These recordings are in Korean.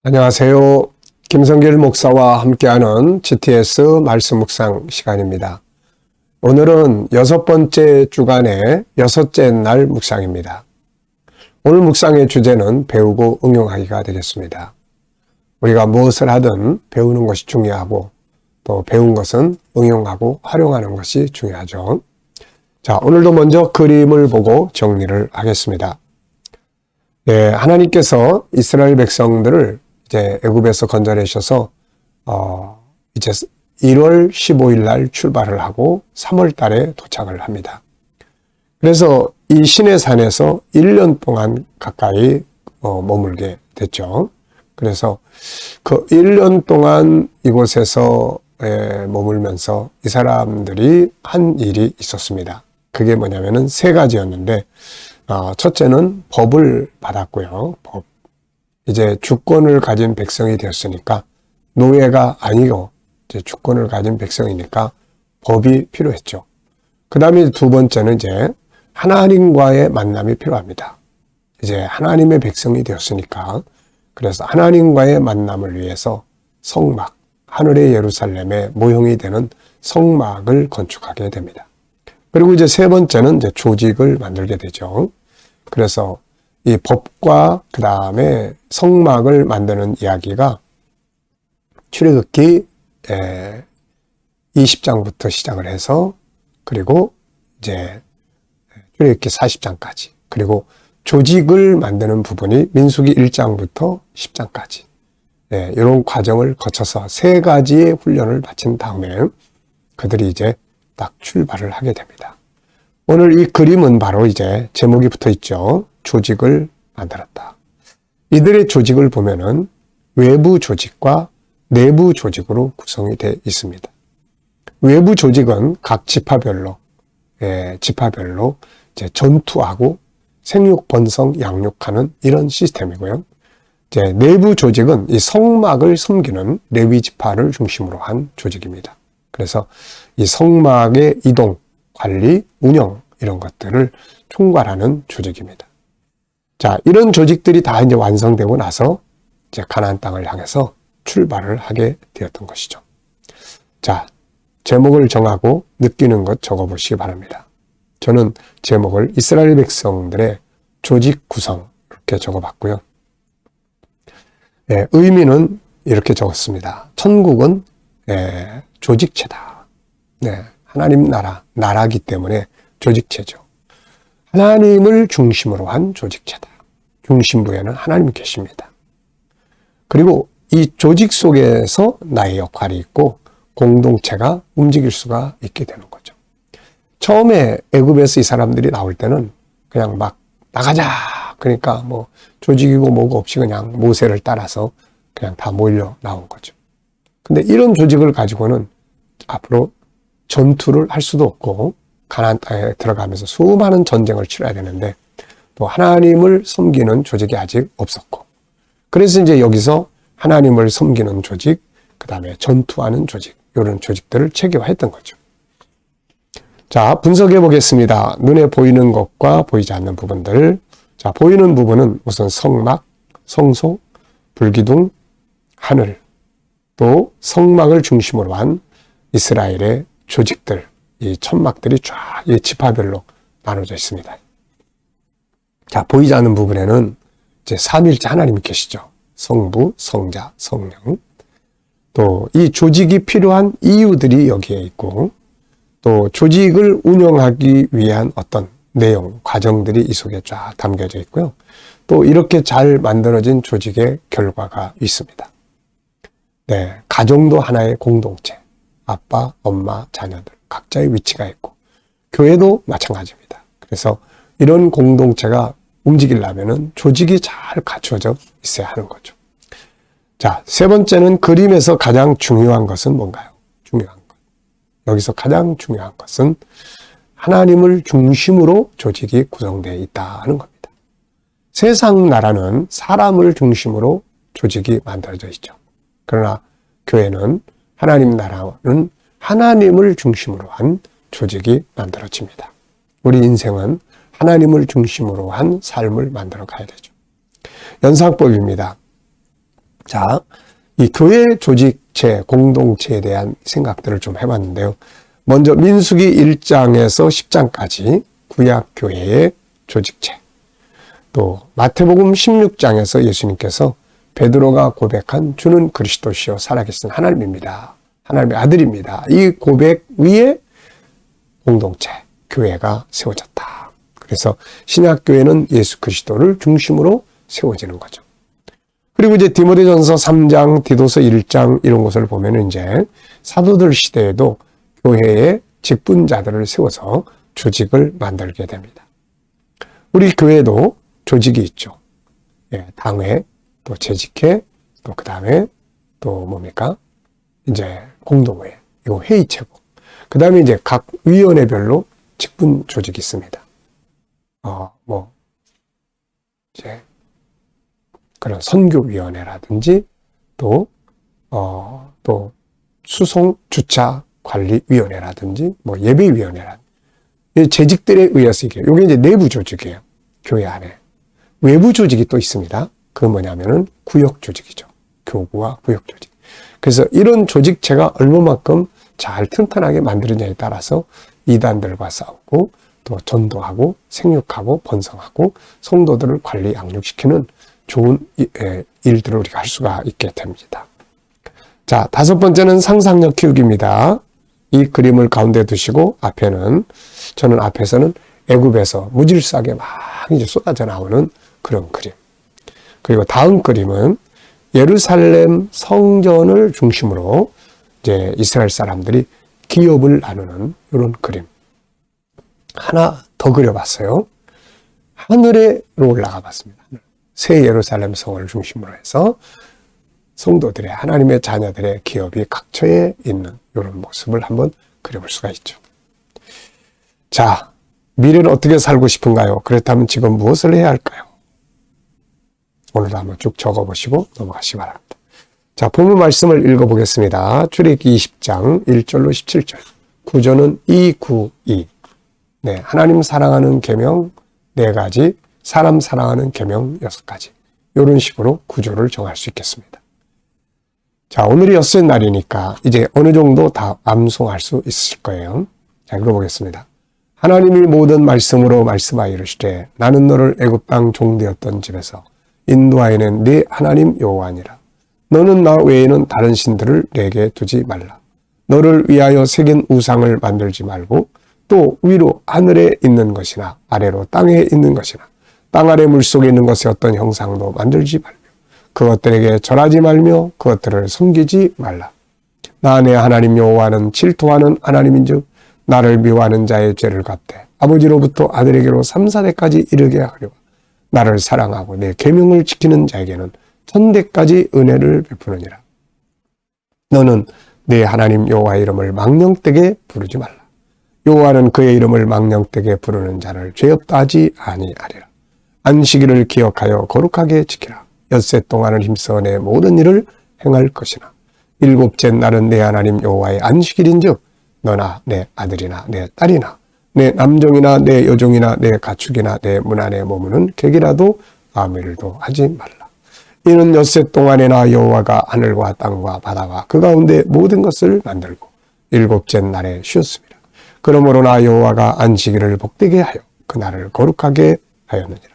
안녕하세요. 김성길 목사와 함께하는 GTS 말씀 묵상 시간입니다. 오늘은 6번째 주간의 6째 날 묵상입니다. 오늘 묵상의 주제는 배우고 응용하기가 되겠습니다. 우리가 무엇을 하든 배우는 것이 중요하고 또 배운 것은 응용하고 활용하는 것이 중요하죠. 자, 오늘도 먼저 그림을 보고 정리를 하겠습니다. 하나님께서 이스라엘 백성들을 이제 애굽에서 건져내셔서 이제 1월 15일 날 출발을 하고 3월 달에 도착을 합니다. 그래서 이 시내산에서 1년 동안 가까이 머물게 됐죠. 그래서 그 1년 동안 이곳에서 머물면서 이 사람들이 한 일이 있었습니다. 그게 뭐냐면은 3가지였는데 첫째는 법을 받았고요. 법. 이제 주권을 가진 백성이 되었으니까 노예가 아니고 이제 주권을 가진 백성이니까 법이 필요했죠. 그 다음에 2번째는 이제 하나님과의 만남이 필요합니다. 이제 하나님의 백성이 되었으니까 그래서 하나님과의 만남을 위해서 성막, 하늘의 예루살렘의 모형이 되는 성막을 건축하게 됩니다. 그리고 이제 3번째는 이제 조직을 만들게 되죠. 그래서 이 법과 그 다음에 성막을 만드는 이야기가 출애굽기 20장부터 시작을 해서 그리고 이제 출애굽기 40장까지 그리고 조직을 만드는 부분이 민수기 1장부터 10장까지 이런 과정을 거쳐서 3가지의 훈련을 마친 다음에 그들이 이제 딱 출발을 하게 됩니다. 오늘 이 그림은 바로 이제 제목이 붙어 있죠. 조직을 만들었다. 이들의 조직을 보면은 외부 조직과 내부 조직으로 구성이 되어 있습니다. 외부 조직은 각 지파별로 이제 전투하고 생육, 번성, 양육하는 이런 시스템이고요. 이제 내부 조직은 이 성막을 섬기는 레위 지파를 중심으로 한 조직입니다. 그래서 이 성막의 이동, 관리, 운영 이런 것들을 총괄하는 조직입니다. 자, 이런 조직들이 다 이제 완성되고 나서 이제 가나안 땅을 향해서 출발을 하게 되었던 것이죠. 자, 제목을 정하고 느끼는 것 적어보시기 바랍니다. 저는 제목을 이스라엘 백성들의 조직 구성 이렇게 적어봤고요. 의미는 이렇게 적었습니다. 천국은 조직체다. 하나님 나라기 때문에 조직체죠. 하나님을 중심으로 한 조직체다. 중심부에는 하나님이 계십니다. 그리고 이 조직 속에서 나의 역할이 있고 공동체가 움직일 수가 있게 되는 거죠. 처음에 애굽에서 이 사람들이 나올 때는 그냥 막 나가자. 그러니까 뭐 조직이고 뭐고 없이 그냥 모세를 따라서 그냥 다 몰려 나온 거죠. 근데 이런 조직을 가지고는 앞으로 전투를 할 수도 없고 가나안 땅에 들어가면서 수많은 전쟁을 치러야 되는데 또 하나님을 섬기는 조직이 아직 없었고 그래서 이제 여기서 하나님을 섬기는 조직, 그 다음에 전투하는 조직 이런 조직들을 체계화했던 거죠. 자, 분석해 보겠습니다. 눈에 보이는 것과 보이지 않는 부분들. 자, 보이는 부분은 우선 성막, 성소, 불기둥, 하늘 또 성막을 중심으로 한 이스라엘의 조직들 이 천막들이 쫙 이 지파별로 나눠져 있습니다. 자, 보이지 않는 부분에는 이제 삼위일체 하나님이 계시죠. 성부, 성자, 성령. 또 이 조직이 필요한 이유들이 여기에 있고 또 조직을 운영하기 위한 어떤 내용, 과정들이 이 속에 쫙 담겨져 있고요. 또 이렇게 잘 만들어진 조직의 결과가 있습니다. 가정도 하나의 공동체. 아빠, 엄마, 자녀들. 각자의 위치가 있고 교회도 마찬가지입니다. 그래서 이런 공동체가 움직이려면은 조직이 잘 갖추어져 있어야 하는 거죠. 자, 3번째는 그림에서 가장 중요한 것은 뭔가요? 중요한 것. 여기서 가장 중요한 것은 하나님을 중심으로 조직이 구성되어 있다는 겁니다. 세상 나라는 사람을 중심으로 조직이 만들어져 있죠. 그러나 교회는 하나님 나라는 하나님을 중심으로 한 조직이 만들어집니다. 우리 인생은 하나님을 중심으로 한 삶을 만들어 가야 되죠. 연상법입니다. 자, 이 교회 조직체, 공동체에 대한 생각들을 좀 해봤는데요. 먼저 민수기 1장에서 10장까지 구약교회의 조직체, 또 마태복음 16장에서 예수님께서 베드로가 고백한 주는 그리스도시요 살아계신 하나님입니다. 하나님의 아들입니다. 이 고백 위에 공동체, 교회가 세워졌다. 그래서 신약교회는 예수 그리스도를 중심으로 세워지는 거죠. 그리고 이제 디모데전서 3장, 디도서 1장 이런 것을 보면 이제 사도들 시대에도 교회의 직분자들을 세워서 조직을 만들게 됩니다. 우리 교회도 조직이 있죠. 예, 당회, 또 재직회, 또 그 다음에 또 뭡니까? 이제 공동회, 이거 회의체고. 그 다음에 이제 각 위원회별로 직분 조직이 있습니다. 이제 그런 선교위원회라든지 또 수송 주차 관리위원회라든지 예배위원회라든지 재직들에 의해서 이게 이제 내부 조직이에요. 교회 안에. 외부 조직이 또 있습니다. 그건 뭐냐면은 구역 조직이죠. 교구와 구역 조직. 그래서 이런 조직체가 얼마만큼 잘 튼튼하게 만들어지냐에 따라서 이단들과 싸우고 또 전도하고 생육하고 번성하고 성도들을 관리 양육시키는 좋은 일들을 우리가 할 수가 있게 됩니다. 자, 5번째는 상상력 키우기입니다. 이 그림을 가운데 두시고 저는 앞에서는 애굽에서 무질서하게 막 이제 쏟아져 나오는 그런 그림. 그리고 다음 그림은 예루살렘 성전을 중심으로 이제 이스라엘 사람들이 기업을 나누는 이런 그림. 하나 더 그려봤어요. 하늘로 올라가 봤습니다. 새 예루살렘 성을 중심으로 해서 성도들의, 하나님의 자녀들의 기업이 각처에 있는 이런 모습을 한번 그려볼 수가 있죠. 자, 미래는 어떻게 살고 싶은가요? 그렇다면 지금 무엇을 해야 할까요? 오늘도 한번 쭉 적어보시고 넘어가시기 바랍니다. 자, 본문 말씀을 읽어보겠습니다. 출애굽기 20장 1절로 17절. 구조는 292. 네, 하나님 사랑하는 계명 4가지, 사람 사랑하는 계명 6가지. 이런 식으로 구조를 정할 수 있겠습니다. 자, 오늘이 엿새 날이니까 이제 어느 정도 다 암송할 수 있을 거예요. 자, 읽어보겠습니다. 하나님이 모든 말씀으로 말씀하여 이르시되 나는 너를 애굽 땅 종되었던 집에서 인도하여낸 네 하나님 여호와니라. 너는 나 외에는 다른 신들을 내게 두지 말라. 너를 위하여 새긴 우상을 만들지 말고 또 위로 하늘에 있는 것이나 아래로 땅에 있는 것이나 땅 아래 물속에 있는 것의 어떤 형상도 만들지 말며 그것들에게 절하지 말며 그것들을 섬기지 말라. 나 내 하나님 여호와는 질투하는 하나님인즉 나를 미워하는 자의 죄를 갚되 아버지로부터 아들에게로 3, 4대까지 이르게 하려고 나를 사랑하고 내 계명을 지키는 자에게는 1000대까지 은혜를 베푸느니라. 너는 내 하나님 여호와의 이름을 망령되게 부르지 말라. 여호와는 그의 이름을 망령되게 부르는 자를 죄 없다 하지 아니하리라. 안식일을 기억하여 거룩하게 지키라. 엿새 동안을 힘써 내 모든 일을 행할 것이나 7째 날은 내 하나님 여호와의 안식일인즉 너나 내 아들이나 내 딸이나 내 남종이나 내 여종이나 내 가축이나 내 문 안에 머무는 객이라도 아무 일도 하지 말라. 이는 엿새 동안에나 여호와가 하늘과 땅과 바다와 그 가운데 모든 것을 만들고 7째 날에 쉬었습니다. 그러므로 나 여호와가 안식일을 복되게 하여 그날을 거룩하게 하였느니라.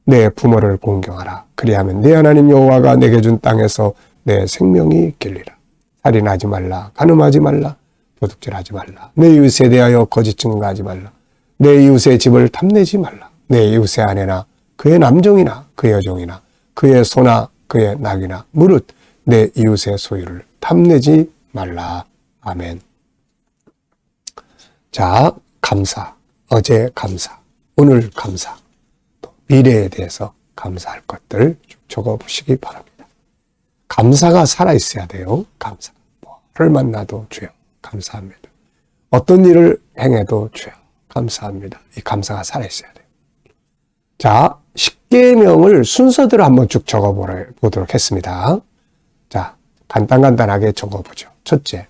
내 부모를 공경하라. 그리하면 내 하나님 여호와가 내게 준 땅에서 내 생명이 길리라. 살인하지 말라. 간음하지 말라. 도둑질하지 말라. 내 이웃에 대하여 거짓 증거하지 말라. 내 이웃의 집을 탐내지 말라. 내 이웃의 아내나 그의 남종이나 그의 여종이나 그의 소나 그의 낙이나 무릇 내 이웃의 소유를 탐내지 말라. 아멘. 자, 감사. 어제 감사. 오늘 감사. 또 미래에 대해서 감사할 것들 적어보시기 바랍니다. 감사가 살아있어야 돼요. 감사. 뭐를 만나도 주여 감사합니다. 어떤 일을 행해도 주여 감사합니다. 이 감사가 살아있어야 돼요. 자, 10계명을 순서대로 한번 쭉 적어보도록 했습니다. 자, 간단하게 적어보죠. 첫째,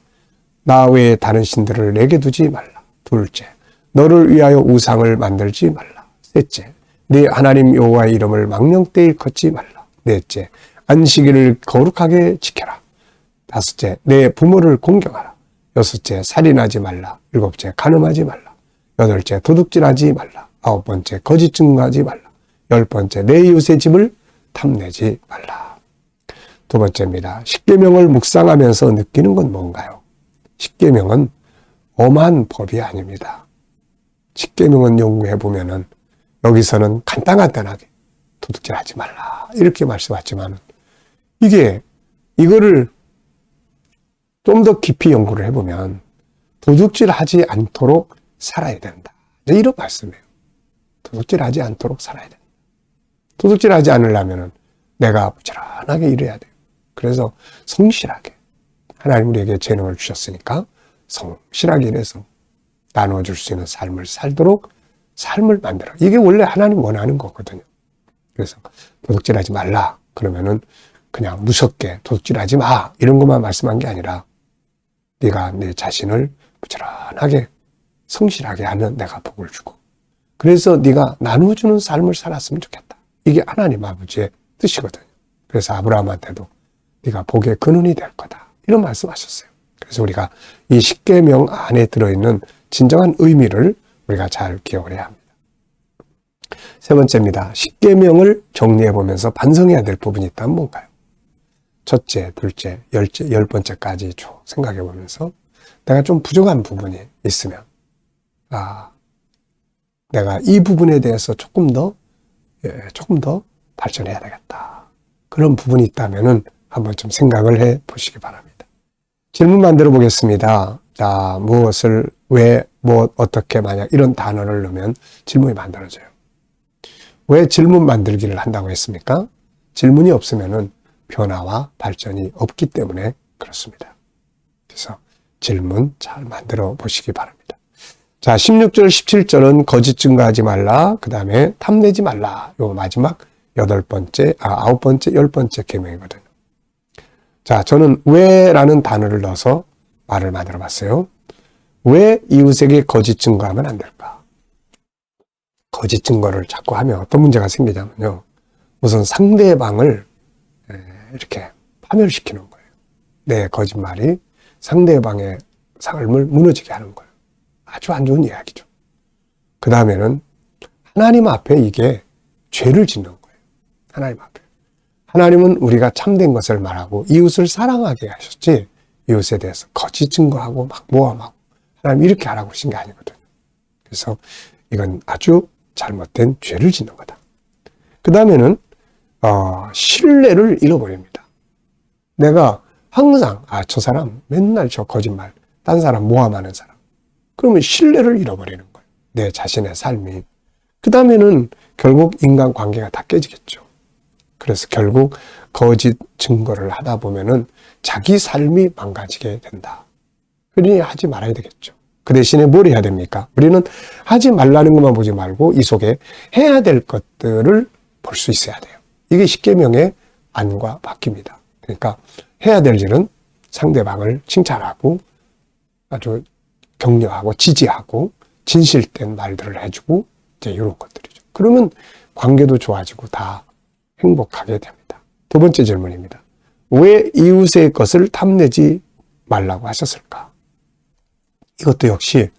나 외에 다른 신들을 내게 두지 말라. 둘째, 너를 위하여 우상을 만들지 말라. 셋째, 네 하나님 여호와의 이름을 망령되이 일컫지 말라. 넷째, 안식일을 거룩하게 지켜라. 다섯째, 내 부모를 공경하라. 여섯째, 살인하지 말라. 일곱째, 간음하지 말라. 여덟째, 도둑질하지 말라. 아홉 번째, 거짓 증거하지 말라. 열 번째, 내 이웃의 집을 탐내지 말라. 두 번째입니다. 십계명을 묵상하면서 느끼는 건 뭔가요? 십계명은 엄한 법이 아닙니다. 십계명은 연구해 보면은 여기서는 간단하게 도둑질하지 말라 이렇게 말씀하지만 이거를 좀 더 깊이 연구를 해보면 도둑질하지 않도록 살아야 된다. 이런 말씀이에요. 도둑질하지 않도록 살아야 된다. 도둑질하지 않으려면은 내가 부지런하게 일해야 돼요. 그래서 성실하게 하나님 우리에게 재능을 주셨으니까 성실하게 일해서 나눠줄 수 있는 삶을 살도록 삶을 만들어. 이게 원래 하나님 원하는 거거든요. 그래서 도둑질하지 말라 그러면은 그냥 무섭게 도둑질하지 마 이런 것만 말씀한 게 아니라 네가 내 자신을 부지런하게 성실하게 하면 내가 복을 주고 그래서 네가 나눠주는 삶을 살았으면 좋겠다. 이게 하나님 아버지의 뜻이거든요. 그래서 아브라함한테도 네가 복의 근원이 될 거다. 이런 말씀하셨어요. 그래서 우리가 이 십계명 안에 들어있는 진정한 의미를 우리가 잘 기억을 해야 합니다. 세 번째입니다. 십계명을 정리해 보면서 반성해야 될 부분이 있다면 뭔가요? 첫째, 둘째, 열 번째까지 쭉 생각해 보면서 내가 좀 부족한 부분이 있으면 내가 이 부분에 대해서 조금 더 발전해야 되겠다. 그런 부분이 있다면은 한번 좀 생각을 해 보시기 바랍니다. 질문 만들어 보겠습니다. 자, 무엇을, 왜, 어떻게, 만약 이런 단어를 넣으면 질문이 만들어져요. 왜 질문 만들기를 한다고 했습니까? 질문이 없으면은 변화와 발전이 없기 때문에 그렇습니다. 그래서 질문 잘 만들어 보시기 바랍니다. 자, 16절, 17절은 거짓 증거하지 말라. 그 다음에 탐내지 말라. 요 마지막 아홉 번째, 열 번째 계명이거든요. 자, 저는 왜라는 단어를 넣어서 말을 만들어 봤어요. 왜 이웃에게 거짓 증거하면 안 될까? 거짓 증거를 자꾸 하면 어떤 문제가 생기냐면요. 우선 상대방을 이렇게 파멸시키는 거예요. 내 거짓말이 상대방의 삶을 무너지게 하는 거예요. 아주 안 좋은 이야기죠. 그 다음에는 하나님 앞에 이게 죄를 짓는 거예요. 하나님 앞에. 하나님은 우리가 참된 것을 말하고 이웃을 사랑하게 하셨지 이웃에 대해서 거짓 증거하고 막 모함하고 하나님 이렇게 하라고 하신 게 아니거든요. 그래서 이건 아주 잘못된 죄를 짓는 거다. 그 다음에는 신뢰를 잃어버립니다. 내가 항상 저 사람 맨날 저 거짓말 딴 사람 모함하는 사람 그러면 신뢰를 잃어버리는 거예요. 내 자신의 삶이. 그 다음에는 결국 인간관계가 다 깨지겠죠. 그래서 결국 거짓 증거를 하다 보면은 자기 삶이 망가지게 된다. 그러니 하지 말아야 되겠죠. 그 대신에 뭘 해야 됩니까? 우리는 하지 말라는 것만 보지 말고 이 속에 해야 될 것들을 볼 수 있어야 돼요. 이게 십계명의 안과 바뀝니다. 그러니까 해야 될 일은 상대방을 칭찬하고 아주 격려하고 지지하고 진실된 말들을 해주고 이제 이런 것들이죠. 그러면 관계도 좋아지고 다 행복하게 됩니다. 두 번째 질문입니다. 왜 이웃의 것을 탐내지 말라고 하셨을까? 이것도 역시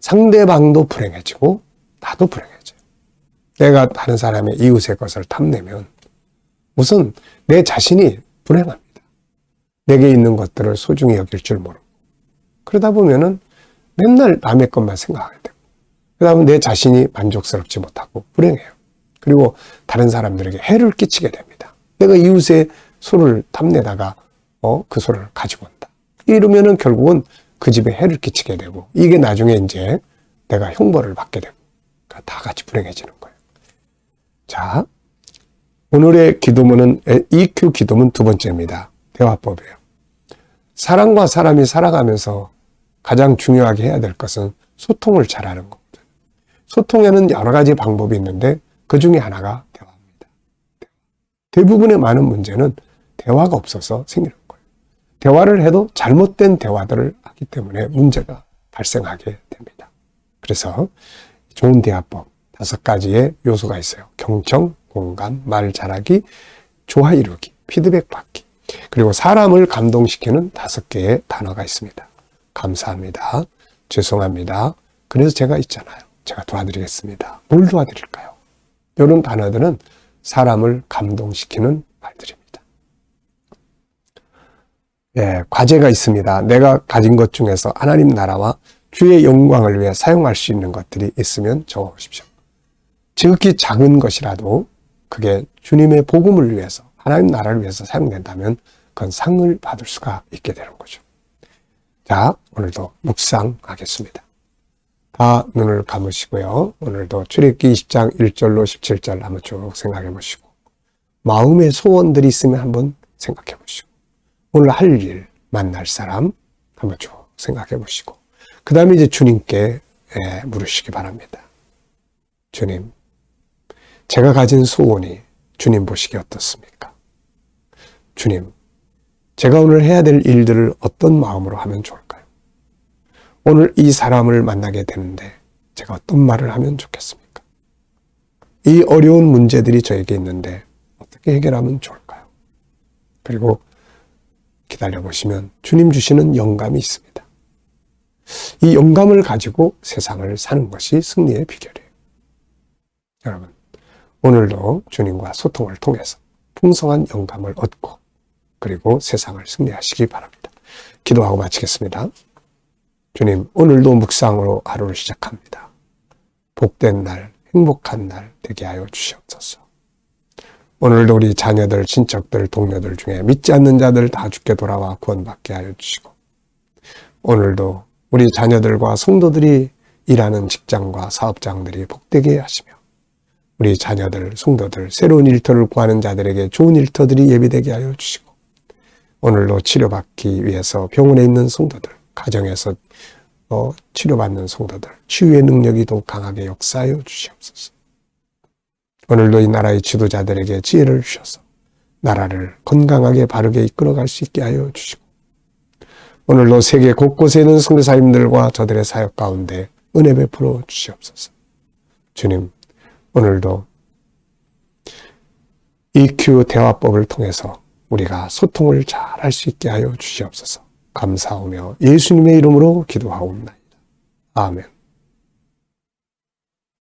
상대방도 불행해지고 나도 불행해져요. 내가 다른 사람의 이웃의 것을 탐내면 우선 내 자신이 불행합니다. 내게 있는 것들을 소중히 여길 줄 모르고 그러다 보면은 맨날 남의 것만 생각하게 되고 그 다음에 내 자신이 만족스럽지 못하고 불행해요. 그리고 다른 사람들에게 해를 끼치게 됩니다. 내가 이웃의 소를 탐내다가 그 소를 가지고 온다. 이러면은 결국은 그 집에 해를 끼치게 되고 이게 나중에 이제 내가 형벌을 받게 되고 다 같이 불행해지는 거예요. 자, 오늘의 기도문은 EQ 기도문 두 번째입니다. 대화법이에요. 사람과 사람이 살아가면서 가장 중요하게 해야 될 것은 소통을 잘하는 거거든요. 소통에는 여러 가지 방법이 있는데 그 중에 하나가 대화입니다. 대부분의 많은 문제는 대화가 없어서 생기는 거예요. 대화를 해도 잘못된 대화들을 하기 때문에 문제가 발생하게 됩니다. 그래서 좋은 대화법 5가지의 요소가 있어요. 경청, 공감, 말 잘하기, 좋아 이루기, 피드백 받기, 그리고 사람을 감동시키는 5개의 단어가 있습니다. 감사합니다. 죄송합니다. 그래서 제가 있잖아요. 제가 도와드리겠습니다. 뭘 도와드릴까요? 이런 단어들은 사람을 감동시키는 말들입니다. 예, 과제가 있습니다. 내가 가진 것 중에서 하나님 나라와 주의 영광을 위해 사용할 수 있는 것들이 있으면 적어보십시오. 지극히 작은 것이라도 그게 주님의 복음을 위해서, 하나님 나라를 위해서 사용된다면 그건 상을 받을 수가 있게 되는 거죠. 자, 오늘도 묵상하겠습니다. 다 눈을 감으시고요. 오늘도 출애굽기 20장 1절로 17절 한번 쭉 생각해 보시고, 마음의 소원들이 있으면 한번 생각해 보시고, 오늘 할 일, 만날 사람 한번 쭉 생각해 보시고, 그 다음에 이제 주님께 물으시기 바랍니다. 주님, 제가 가진 소원이 주님 보시기에 어떻습니까? 주님, 제가 오늘 해야 될 일들을 어떤 마음으로 하면 좋을까요? 오늘 이 사람을 만나게 되는데 제가 어떤 말을 하면 좋겠습니까? 이 어려운 문제들이 저에게 있는데 어떻게 해결하면 좋을까요? 그리고 기다려보시면 주님 주시는 영감이 있습니다. 이 영감을 가지고 세상을 사는 것이 승리의 비결이에요. 여러분, 오늘도 주님과 소통을 통해서 풍성한 영감을 얻고 그리고 세상을 승리하시기 바랍니다. 기도하고 마치겠습니다. 주님, 오늘도 묵상으로 하루를 시작합니다. 복된 날, 행복한 날 되게 하여 주시옵소서. 오늘도 우리 자녀들, 친척들, 동료들 중에 믿지 않는 자들 다 주께 돌아와 구원받게 하여 주시고, 오늘도 우리 자녀들과 성도들이 일하는 직장과 사업장들이 복되게 하시며, 우리 자녀들, 성도들, 새로운 일터를 구하는 자들에게 좋은 일터들이 예비되게 하여 주시고, 오늘도 치료받기 위해서 병원에 있는 성도들, 가정에서 치료받는 성도들, 치유의 능력이 더욱 강하게 역사하여 주시옵소서. 오늘도 이 나라의 지도자들에게 지혜를 주셔서 나라를 건강하게 바르게 이끌어갈 수 있게 하여 주시고, 오늘도 세계 곳곳에 있는 선교사님들과 저들의 사역 가운데 은혜 베풀어 주시옵소서. 주님, 오늘도 EQ 대화법을 통해서 우리가 소통을 잘 할 수 있게 하여 주시옵소서. 감사하며 예수님의 이름으로 기도하옵나이다. 아멘.